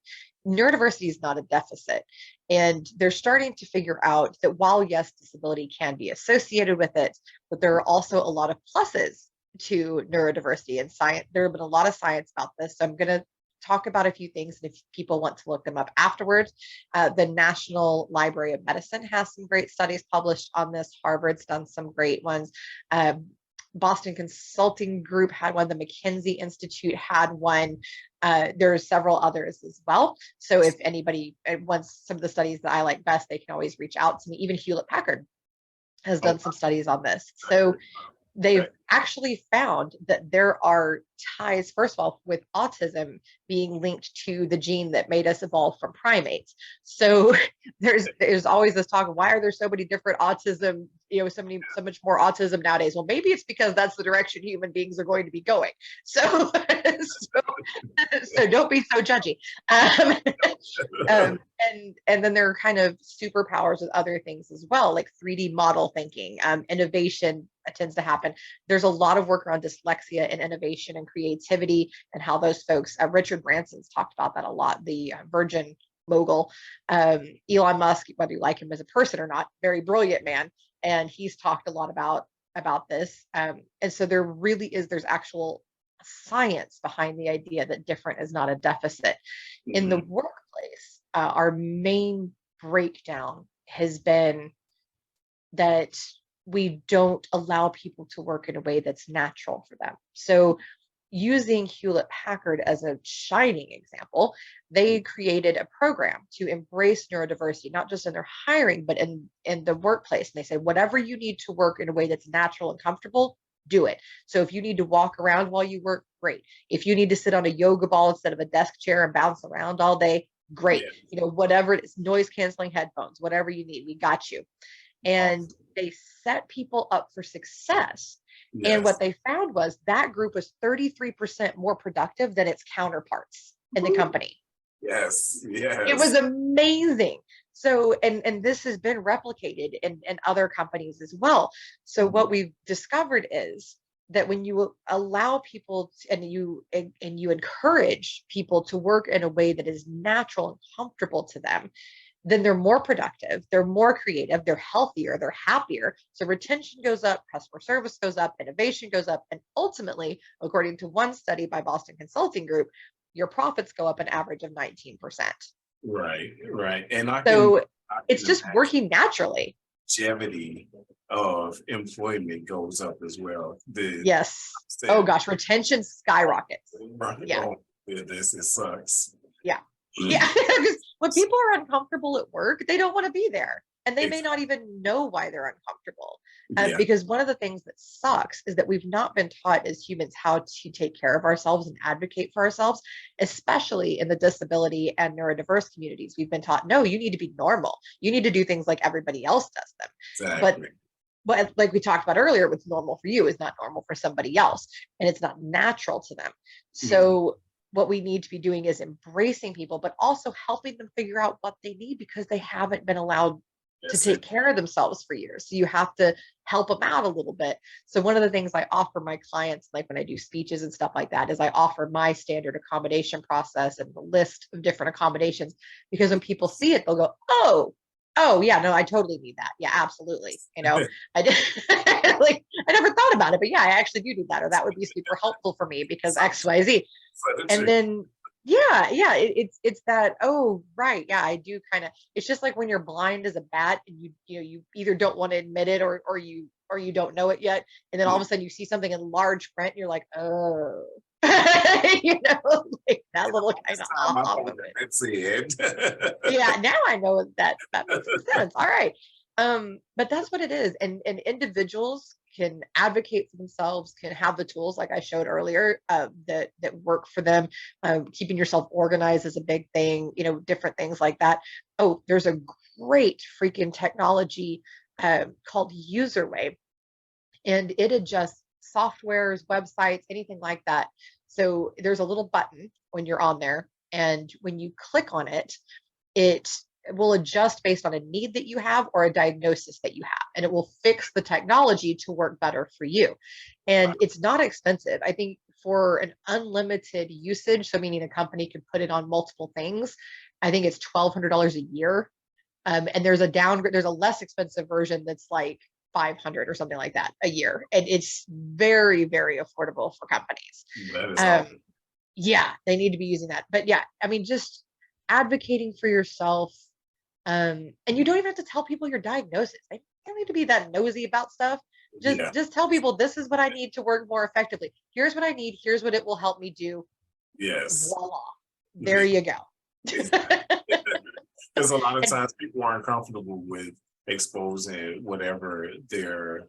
S2: neurodiversity is not a deficit, and they're starting to figure out that while yes, disability can be associated with it, but there are also a lot of pluses to neurodiversity and science. There have been a lot of science about this, so I'm going to talk about a few things, and if people want to look them up afterwards, the National Library of Medicine has some great studies published on this. Harvard's done some great ones. Boston Consulting Group had one. The McKinsey Institute had one. There are several others as well. So if anybody wants some of the studies that I like best, they can always reach out to me. Even Hewlett Packard has
S1: Oh,
S2: done some studies on this. So they've
S1: okay.
S2: actually found that there are ties, first of all, with autism being linked to the gene that made us evolve from primates. So there's always this talk of why are there so many different autism, so much more autism nowadays. Well, maybe it's because that's the direction human beings are going to be going. So so don't be so judgy. Um, and then there are kind of superpowers with other things as well, like 3D model thinking. Innovation tends to happen. There's a lot of work around dyslexia and innovation and creativity and how those folks. Richard Branson's talked about that a lot. The Virgin mogul, Elon Musk, whether you like him as a person or not, very brilliant man, and he's talked a lot about this. And so there's actual science behind the idea that different is not a deficit. In the
S1: Mhm.
S2: workplace, our main breakdown has been that we don't allow people to work in a way that's natural for them. So, using Hewlett Packard as a shining example, they created a program to embrace neurodiversity, not just in their hiring, but in the workplace. And they say, whatever you need to work in a way that's natural and comfortable, do it. So if you need to walk around while you work, great. If you need to sit on a yoga ball instead of a desk chair and bounce around all day, great.
S1: Yeah.
S2: Whatever it is, noise canceling headphones, whatever you need, we got you. And
S1: Awesome.
S2: they set people up for success. And
S1: Yes.
S2: what they found was that group was 33% more productive than its counterparts in the
S1: Woo.
S2: company.
S1: Yes.
S2: It was
S1: Yes.
S2: amazing. So, and this has been replicated in other companies as well. So
S1: Mhm.
S2: what we've discovered is that when you allow people and you encourage people to work in a way that is natural and comfortable to them, then they're more productive, they're more creative, they're healthier, they're happier. So retention goes up, customer service goes up, innovation goes up, and ultimately, according to one study by Boston Consulting Group, your profits go up an average of 19%.
S1: Right. Right. And
S2: So
S1: I
S2: it's
S1: can
S2: just
S1: imagine.
S2: working naturally.
S1: longevity of employment goes up as well.
S2: Yes. Oh gosh, retention skyrockets. Yeah.
S1: Oh, goodness, it sucks.
S2: Yeah. Yeah. Because when people are uncomfortable at work, they don't want to be there. And they may not even know why they're uncomfortable.
S1: Yeah.
S2: Because one of the things that sucks is that we've not been taught as humans how to take care of ourselves and advocate for ourselves, especially in the disability and neurodiverse communities. We've been taught, no, you need to be normal. You need to do things like everybody else does them.
S1: Exactly.
S2: But like we talked about earlier, what's normal for you is not normal for somebody else, and it's not natural to them. So what we need to be doing is embracing people, but also helping them figure out what they need, because they haven't been allowed to take care of themselves for years. So you have to help them out a little bit. So one of the things I offer my clients, like when I do speeches and stuff like that, is I offer my standard accommodation process and the list of different accommodations, because when people see it, they'll go, oh yeah, no, I totally need that. Yeah, absolutely. You know, I did like, I never thought about it, but yeah, I actually do need that, or that would be super helpful for me because X, Y, Z. And then yeah, it's that, oh right, yeah, I do kind of, it's just like when you're blind as a bat and you either don't want to admit it, or you don't know it yet, and then all of a sudden you see something in large print and you're like, oh. You know, like that little kind of aha moment.
S1: That's it.
S2: Yeah, now I know that makes sense. All right. But that's what it is. And individuals can advocate for themselves, can have the tools like I showed earlier, that work for them. Keeping yourself organized is a big thing, you know, different things like that. Oh, there's a great freaking technology called Userway, and it adjusts softwares, websites, anything like that. So there's a little button when you're on there, and when you click on it, it will adjust based on a need that you have or a diagnosis that you have, and it will fix the technology to work better for you. And it's not expensive. I think for an unlimited usage, so meaning a company could put it on multiple things, I think it's $1,200 a year. And there's a less expensive version that's like 500 or something like that a year, and it's very, very affordable for companies.
S1: That is awesome.
S2: Yeah, they need to be using that. But yeah, I mean, just advocating for yourself. And you don't even have to tell people your diagnosis. I don't need to be that nosy about stuff. Just tell people, this is what I need to work more effectively. Here's what I need. Here's what it will help me do.
S1: Yes.
S2: Voila. There you go.
S1: Because a lot of times people aren't comfortable with exposing whatever their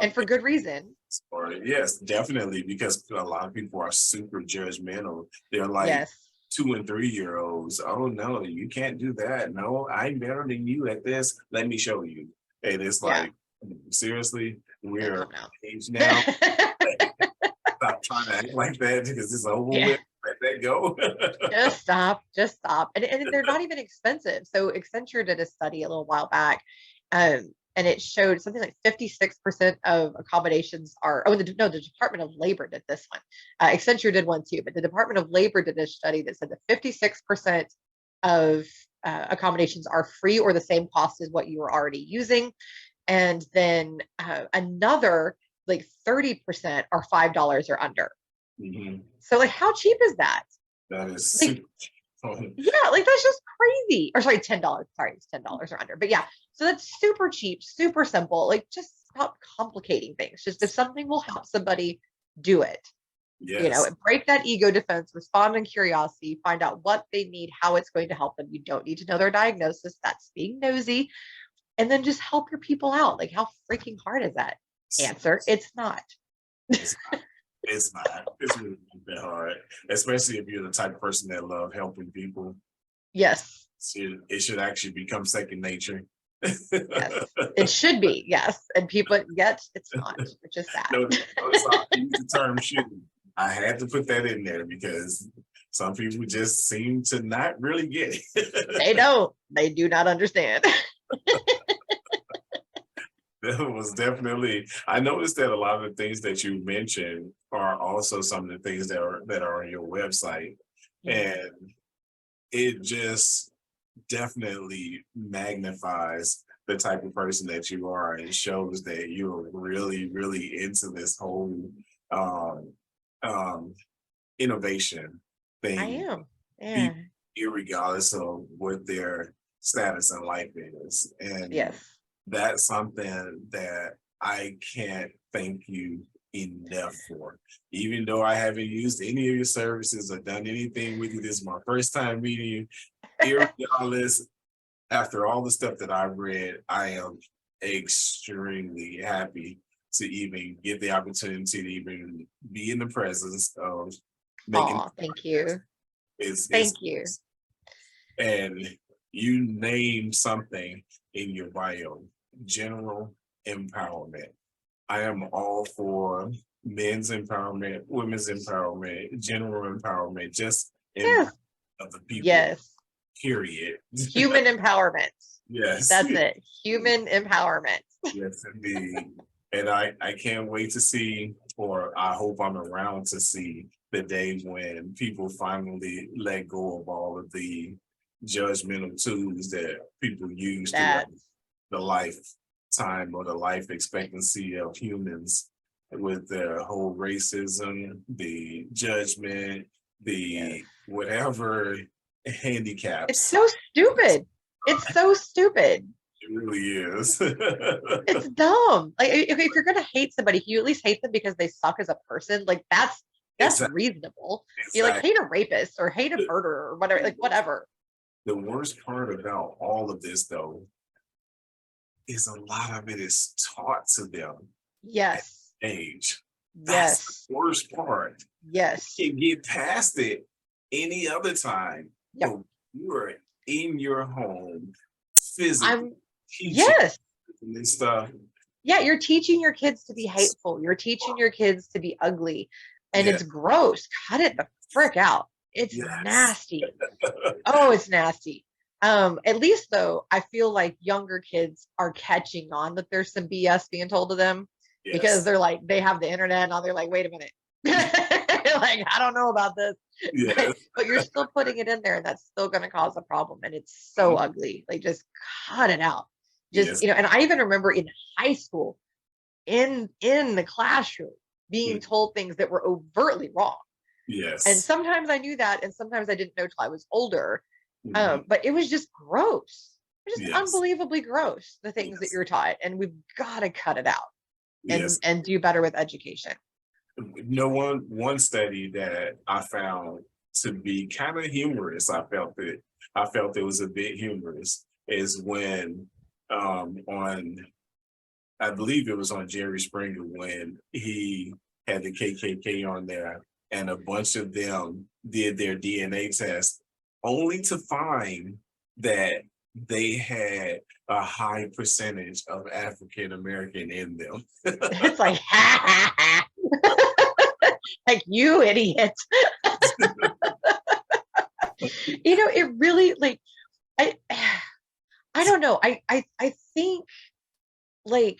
S2: and for good reason.
S1: Or yes, definitely, because a lot of people are super judgmental. They're like 2 and 3 year olds. Oh no, you can't do that. No, I'm better than you at this. Let me show you. And it's like, seriously, we're age now. Stop trying to act like that, because it's over with. Let that go.
S2: Just stop. And they're not even expensive. So Accenture did a study a little while back, and it showed something like 56% of accommodations are, the Department of Labor did this one. Accenture did one too, but the Department of Labor did a study that said that 56% of accommodations are free or the same cost as what you were already using. And then another like 30% are $5 or under. So like, how cheap is that?
S1: That is
S2: like, yeah, like that's just crazy. Or sorry, $10. Sorry, it's $10 or under. But yeah, so that's super cheap, super simple. Like, just stop complicating things. Just if something will help somebody, do it. You know, break that ego defense, respond in curiosity, find out what they need, how it's going to help them. You don't need to know their diagnosis. That's being nosy. And then just help your people out. Like, how freaking hard is that? Answer, it's not.
S1: It's not. It's really that hard, especially if you're the type of person that love helping people.
S2: Yes.
S1: It should actually become second nature.
S2: Yes, it should be. Yes, and people, yet it's not, which is sad.
S1: No, I use the term "should." I had to put that in there because some people just seem to not really get it.
S2: They don't. They do not understand.
S1: That was definitely. I noticed that a lot of the things that you mentioned are also some of the things that are on your website, and it just definitely magnifies the type of person that you are, and shows that you're really, really into this whole innovation thing.
S2: I am. Yeah.
S1: Irregardless of what their status in life is, and that's something that I can't thank you enough for. Even though I haven't used any of your services or done anything with you, this is my first time meeting you. Irregardless, after all the stuff that I've read, I am extremely happy to even get the opportunity to even be in the presence of making.
S2: Oh, thank you.
S1: It's
S2: Thank you.
S1: and you name something in your bio, general empowerment. I am all for men's empowerment, women's empowerment, general empowerment, just
S2: Yes.
S1: of the people.
S2: Yes.
S1: Period.
S2: Human empowerment.
S1: Yes.
S2: That's it. Human empowerment.
S1: Yes, indeed. And I can't wait to see, or I hope I'm around to see the day when people finally let go of all of the judgmental tools that people use throughout the lifetime or the life expectancy of humans, with the whole racism, the judgment, the whatever handicaps.
S2: It's so stupid. It's so stupid.
S1: It really is.
S2: It's dumb. Like if you're gonna hate somebody, you at least hate them because they suck as a person. Like that's
S1: Exactly.
S2: reasonable. You like hate a rapist or hate a murderer or whatever, like whatever.
S1: The worst part about all of this, though, is a lot of it is taught to them.
S2: Yes.
S1: At age.
S2: Yes.
S1: That's the worst part.
S2: Yes.
S1: You can get past it any other time.
S2: Yep.
S1: But you are in your home physically.
S2: Yes.
S1: And stuff.
S2: Yeah, you're teaching your kids to be hateful. You're teaching your kids to be ugly. And it's gross. Cut it the frick out. It's nasty. Oh, it's nasty. At least though, I feel like younger kids are catching on that there's some BS being told to them because they're like, they have the internet and they're like, wait a minute. Like, I don't know about this. But you're still putting it in there and that's still going to cause a problem. And it's so ugly. Like, just cut it out. Just, you know, and I even remember in high school, in the classroom, being told things that were overtly wrong.
S1: Yes.
S2: And sometimes I knew that, and sometimes I didn't know till I was older. But it was just gross. It was just unbelievably gross, the things that you're taught, and we've got to cut it out and do better with education.
S1: No, one study that I found to be kind of humorous, I felt it was a bit humorous, is when on, I believe it was on Jerry Springer, when he had the KKK on there and a bunch of them did their DNA test only to find that they had a high percentage of African American in them.
S2: It's like, like, you idiot. You know, it really, like, I don't know. I think, like,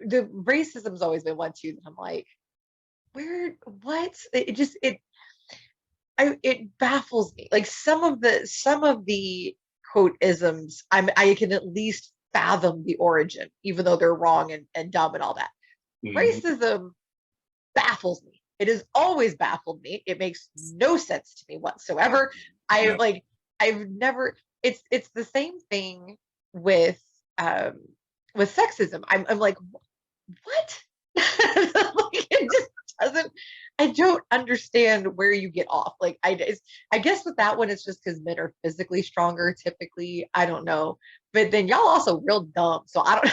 S2: the racism's always been one too that I'm like, what? It baffles me. Like, some of the quote isms, I can at least fathom the origin, even though they're wrong and dumb and all that. Racism baffles me. It has always baffled me. It makes no sense to me whatsoever. I've never. It's the same thing with sexism. I'm like, what? Like, it just doesn't. I don't understand where you get off. Like, I guess with that one, it's just because men are physically stronger typically. I don't know, but then y'all also real dumb. So I don't.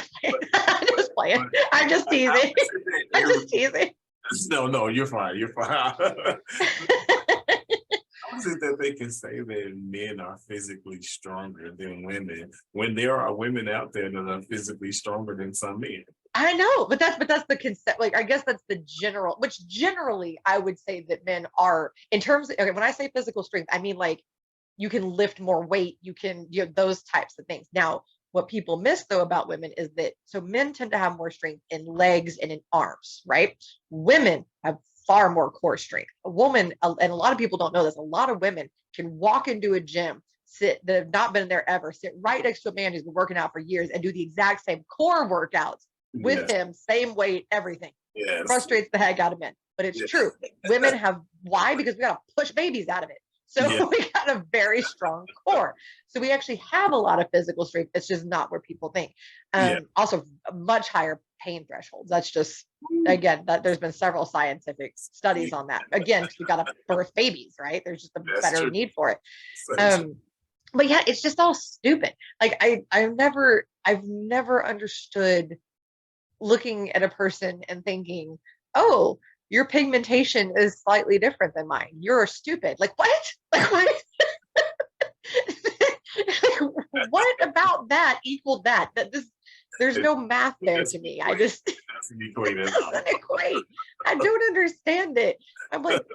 S2: I'm just playing. I'm just teasing. I'm just teasing.
S1: No, you're fine. You're fine. How is it that they can say that men are physically stronger than women when there are women out there that are physically stronger than some men?
S2: I know, but that's the concept. Like, I guess that's the general, which generally I would say that men are, in terms of, okay, when I say physical strength, I mean, like, you can lift more weight, you can, you know, those types of things. Now, what people miss though about women is that, so men tend to have more strength in legs and in arms, right? Women have far more core strength. A woman, and a lot of people don't know this, a lot of women can walk into a gym, that have not been there ever, sit right next to a man who's been working out for years and do the exact same core workouts with him, same weight, everything. Frustrates the heck out of men, but it's true. Women have, why? Because we got to push babies out of it. So
S1: Yeah.
S2: we got a very strong core. So we actually have a lot of physical strength. It's just not where people think.
S1: Yeah.
S2: Also, much higher pain thresholds. That's just, again, that there's been several scientific studies on that. Again, because we got to birth babies, right? There's just a
S1: That's
S2: better
S1: true.
S2: need for it.
S1: So true.
S2: But yeah, it's just all stupid. Like I've never understood looking at a person and thinking, oh, your pigmentation is slightly different than mine. You're stupid. Like what? Like what? What about that equaled that? There's no math there to me. I just
S1: doesn't equate
S2: it
S1: at all.
S2: doesn't equate. I don't understand it. I'm like,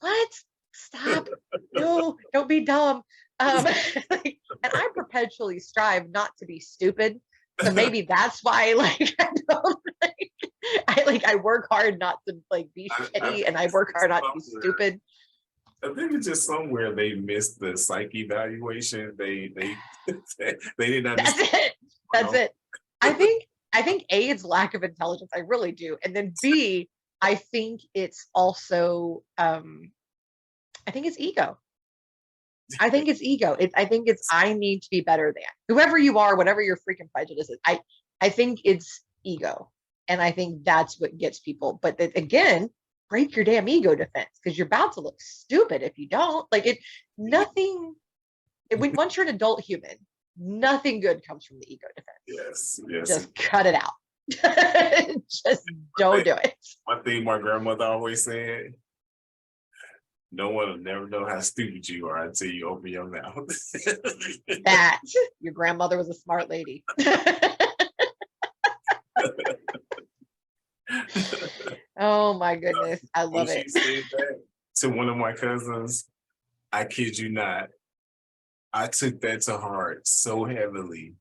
S2: what? Stop. No, don't be dumb. Like, and I perpetually strive not to be stupid. So maybe that's why, like, I don't I work hard not to like be shitty, and I work hard not to be stupid.
S1: I think it's just somewhere they missed the psyche evaluation. They didn't understand.
S2: That's it. That's it. I think A, it's lack of intelligence. I really do. And then B, I think it's also I think it's ego. I think it's ego. I think it's I need to be better than whoever you are, whatever your freaking prejudice is. I think it's ego, and I think that's what gets people. But again, break your damn ego defense, because you're about to look stupid if you don't. Like it, nothing. Once you're an adult human, nothing good comes from the ego defense.
S1: Yes.
S2: Just cut it out. Just don't do it.
S1: One thing my grandmother always said: no one will never know how stupid you are until you open your mouth.
S2: That your grandmother was a smart lady. Oh my goodness, I love it.
S1: She said that to one of my cousins, I kid you not, I took that to heart so heavily.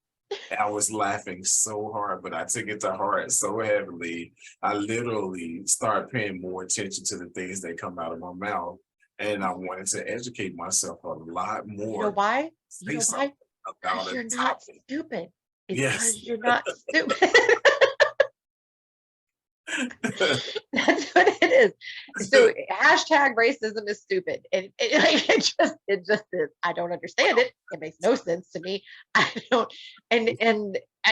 S1: I was laughing so hard, but I took it to heart so heavily. I literally started paying more attention to the things that come out of my mouth. And I wanted to educate myself a lot more.
S2: You know why?
S1: About
S2: because you're not stupid. It's because you're not stupid. That's what it is. So hashtag racism is stupid. And it just is. I don't understand it. It makes no sense to me. I don't and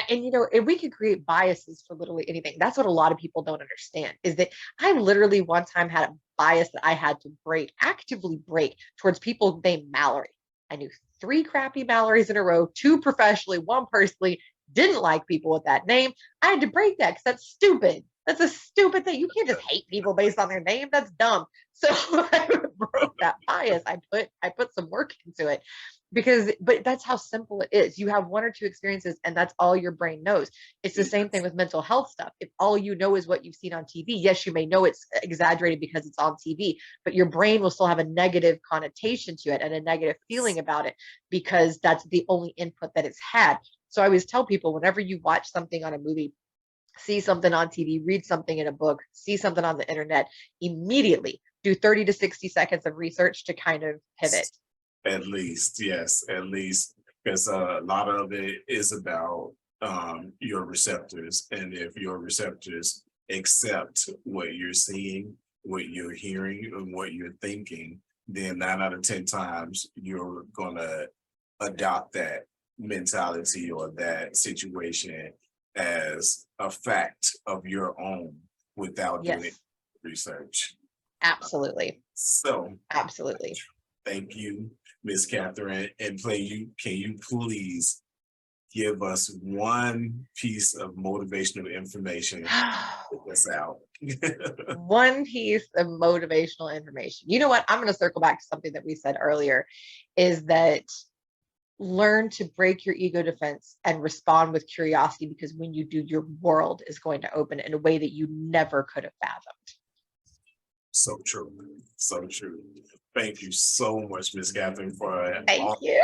S2: you know, and we can create biases for literally anything. That's what a lot of people don't understand, is that I literally one time had a bias that I had to actively break towards people named Mallory. I knew 3 crappy Mallories in a row, 2 professionally, 1 personally. Didn't like people with that name. I had to break that because that's stupid. That's a stupid thing. You can't just hate people based on their name. That's dumb. So I broke that bias. I put some work into it, but that's how simple it is. You have 1 or 2 experiences and that's all your brain knows. It's the same thing with mental health stuff. If all you know is what you've seen on TV, yes, you may know it's exaggerated because it's on TV, but your brain will still have a negative connotation to it and a negative feeling about it because that's the only input that it's had. So I always tell people, whenever you watch something on a movie, see something on TV, read something in a book, see something on the internet, immediately do 30 to 60 seconds of research to kind of pivot.
S1: At least, yes, at least, because a lot of it is about your receptors. And if your receptors accept what you're seeing, what you're hearing, and what you're thinking, then 9 out of 10 times you're going to adopt that mentality or that situation as a fact of your own without doing research.
S2: Absolutely.
S1: So
S2: absolutely.
S1: Thank you, Miss Katherine. And can you please give us 1 piece of motivational information to put us out?
S2: 1 piece of motivational information. You know what? I'm going to circle back to something that we said earlier, is that learn to break your ego defense and respond with curiosity, because when you do, your world is going to open in a way that you never could have fathomed.
S1: So true. So true. Thank you so much, Miss Katherine, for
S2: Thank you.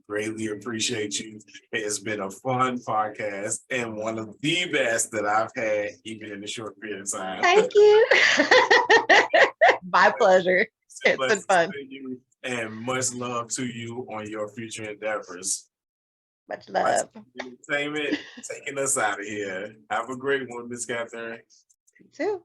S1: Greatly appreciate you. It's been a fun podcast and one of the best that I've had, even in a short period of time.
S2: Thank you. My pleasure. It's been fun.
S1: And much love to you on your future endeavors.
S2: Much love.
S1: Entertainment taking us out of here. Have a great one, Miss Katherine.
S2: You too.